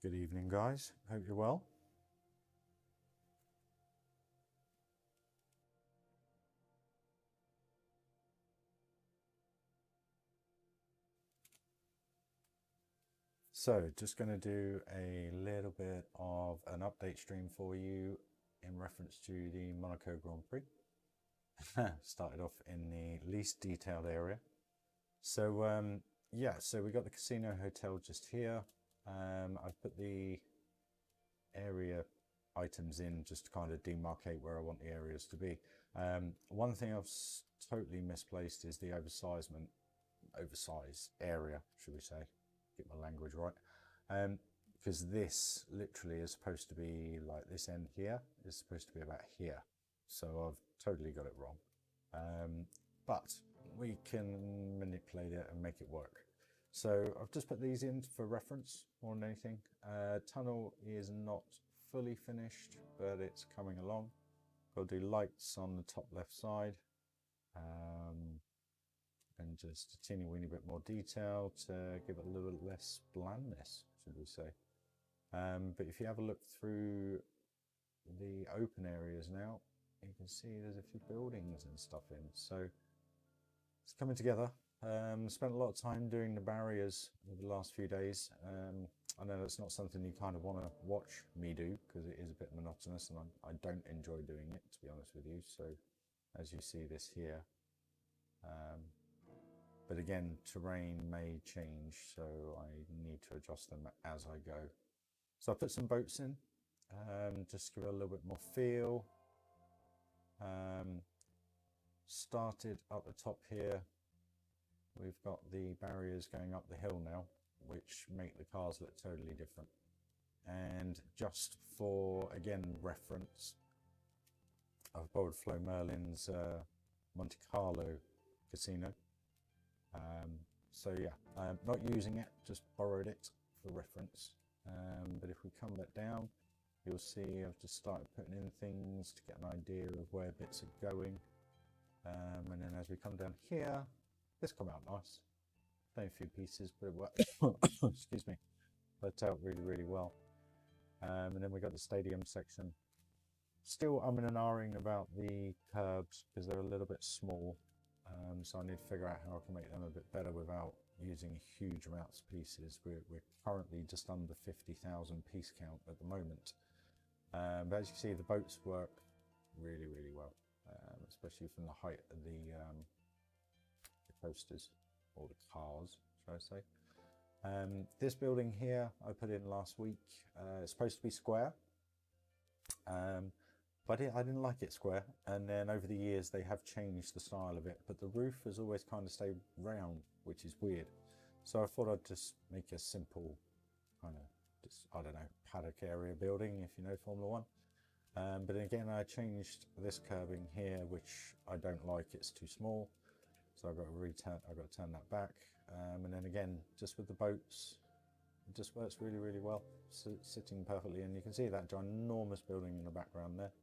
Good evening, guys. Hope you're well. So, just going to do a little bit of an update stream for you in reference to the Monaco Grand Prix. Started off in the least detailed area. So, so we got the casino hotel just here. I've put the area items in just to kind of demarcate where I want the areas to be. One thing I've totally misplaced is the oversize area, should we say, get my language right, because this literally is supposed to be like this end here is supposed to be about here, so I've totally got it wrong, but we can manipulate it and make it work. So I've just put these in for reference more than anything. Tunnel is not fully finished, but it's coming along. Got to do lights on the top left side, and just a teeny weeny bit more detail to give it a little bit less blandness, should we say. But if you have a look through the open areas now, you can see there's a few buildings and stuff in. So it's coming together. Spent a lot of time doing the barriers over the last few days. I know that's not something you kind of want to watch me do because it is a bit monotonous and I don't enjoy doing it, to be honest with you. So as you see this here, but again, terrain may change, so I need to adjust them as I go. So I put some boats in, just to give it a little bit more feel. Started up the top here. We've got the barriers going up the hill now, which make the cars look totally different. And just for, again, reference, I've borrowed Flo Merlin's Monte Carlo casino. So yeah, I'm not using it, just borrowed it for reference. But if we come back down, you'll see I've just started putting in things to get an idea of where bits are going. And then as we come down here, this come out nice. Only a few pieces, but it worked. Excuse me, worked out really, really well. And then we got the stadium section. Still umming and ahhing about the curbs because they're a little bit small. So I need to figure out how I can make them a bit better without using huge amounts of pieces. We're currently just under 50,000 piece count at the moment. But as you see, the boats work really, really well, especially from the height of the coasters, or the cars, should I say. This building here I put in last week. It's supposed to be square. But I didn't like it square, and then over the years they have changed the style of it, but the roof has always kind of stayed round, which is weird. So I thought I'd just make a simple kind of, just, I don't know, paddock area building, if you know Formula One. But again, I changed this curbing here, which I don't like, it's too small. So I've got to turn that back. And then again, just with the boats, it just works really, really well, sitting perfectly. And you can see that ginormous building in the background there.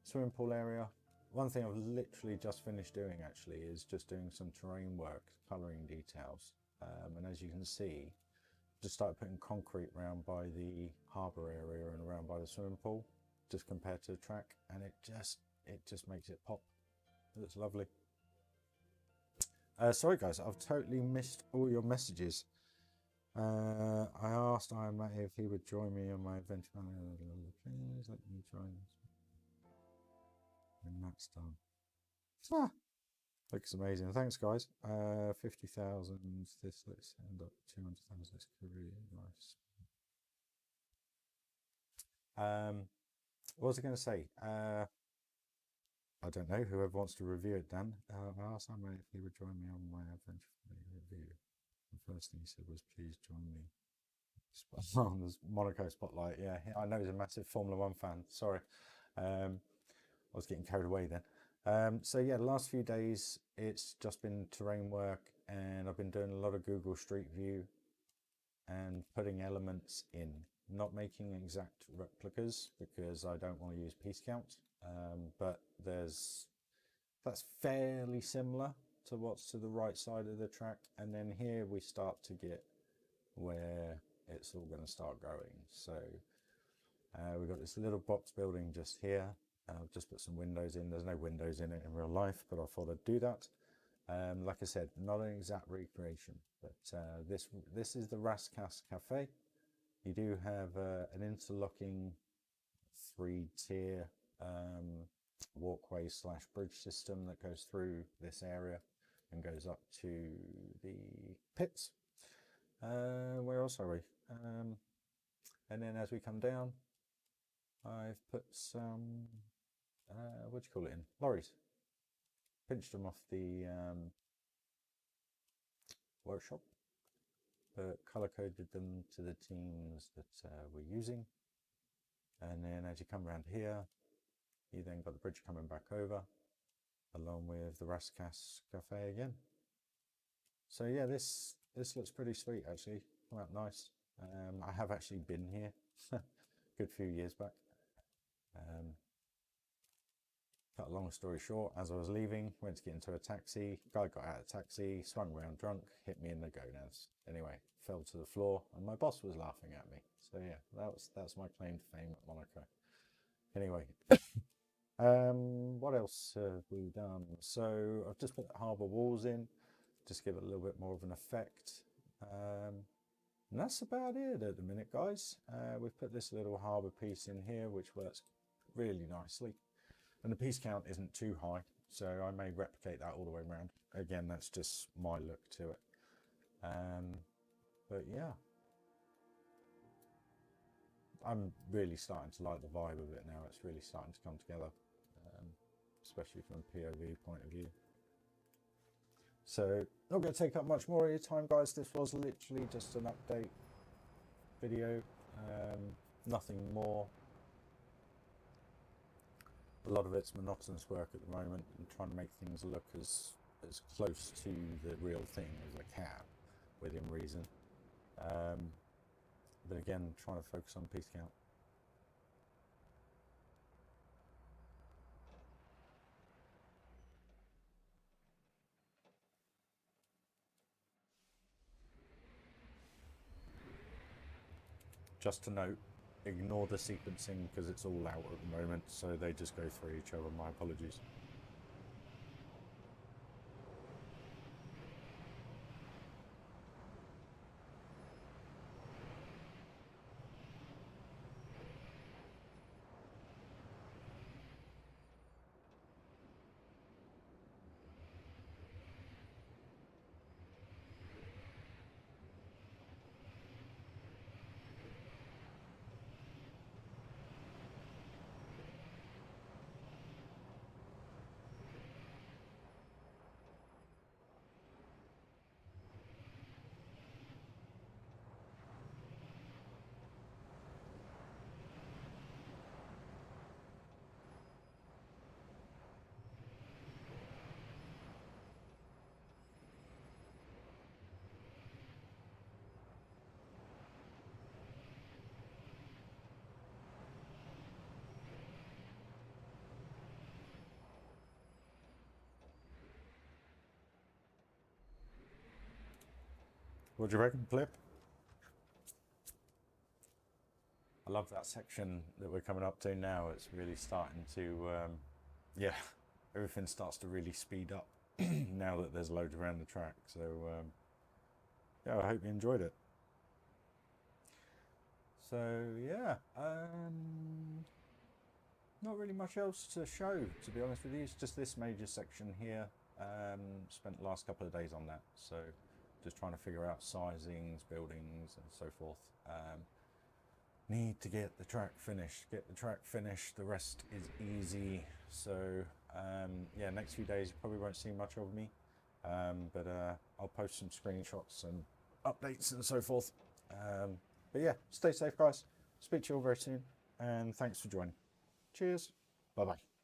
Swimming pool area. One thing I've literally just finished doing actually is just doing some terrain work, colouring details. And as you can see, just started putting concrete around by the harbour area and around by the swimming pool, just compared to the track, and it just makes it pop. It looks lovely. Sorry guys, I've totally missed all your messages. I asked Iron Matt if he would join me on my adventure. Please let me join us. And that's done. Looks amazing. Thanks, guys. 50,000. Let's end up 200,000. This could be nice. What was I going to say? I don't know. Whoever wants to review it, Dan. I asked Iron Matt if he would join me on my adventure review. The first thing he said was, please join me on the Monaco spotlight. Yeah, I know he's a massive Formula One fan. Sorry. I was getting carried away then. So yeah, the last few days, it's just been terrain work, and I've been doing a lot of Google Street View and putting elements in, not making exact replicas because I don't want to use piece count. But that's fairly similar to what's to the right side of the track, and then here we start to get where it's all going to start going. So we've got this little box building just here. I've just put some windows in. There's no windows in it in real life, but I thought I'd do that. Like I said, not an exact recreation, but this is the Rascast Cafe. You do have an interlocking 3-tier walkway / bridge system that goes through this area and goes up to the pits. Where else are we? And then as we come down, I've put some what do you call it in? Lorries. Pinched them off the workshop, but color coded them to the teams that we're using. And then as you come around here, you then got the bridge coming back over, along with the Rascast Cafe again. So yeah, this looks pretty sweet actually. Come out nice. I have actually been here a good few years back. Cut a long story short, as I was leaving, went to get into a taxi. Guy got out of the taxi, swung around drunk, hit me in the gonads. Anyway, fell to the floor, and my boss was laughing at me. So yeah, that's my claim to fame at Monaco. Anyway, what else have we done? So I've just put the Harbour Walls in, just give it a little bit more of an effect. And that's about it at the minute, guys. We've put this little harbour piece in here, which works really nicely. And the piece count isn't too high, so I may replicate that all the way around. Again, that's just my look to it. But yeah, I'm really starting to like the vibe of it now. It's really starting to come together, especially from a POV point of view. So not going to take up much more of your time, guys. This was literally just an update video, nothing more. A lot of it's monotonous work at the moment and trying to make things look as close to the real thing as I can within reason. But again, trying to focus on piece count. Just to note, ignore the sequencing because it's all out at the moment, so they just go through each other. My apologies. What do you reckon, Flip? I love that section that we're coming up to now. It's really starting to, yeah, everything starts to really speed up now that there's loads around the track. So, yeah, I hope you enjoyed it. So, yeah, not really much else to show, to be honest with you. It's just this major section here. Spent the last couple of days on that. So, just trying to figure out sizings, buildings, and so forth. Need to get the track finished. The rest is easy. So yeah, next few days you probably won't see much of me, but I'll post some screenshots and updates and so forth. But yeah, stay safe, guys. Speak to you all very soon, and thanks for joining. Cheers. Bye bye.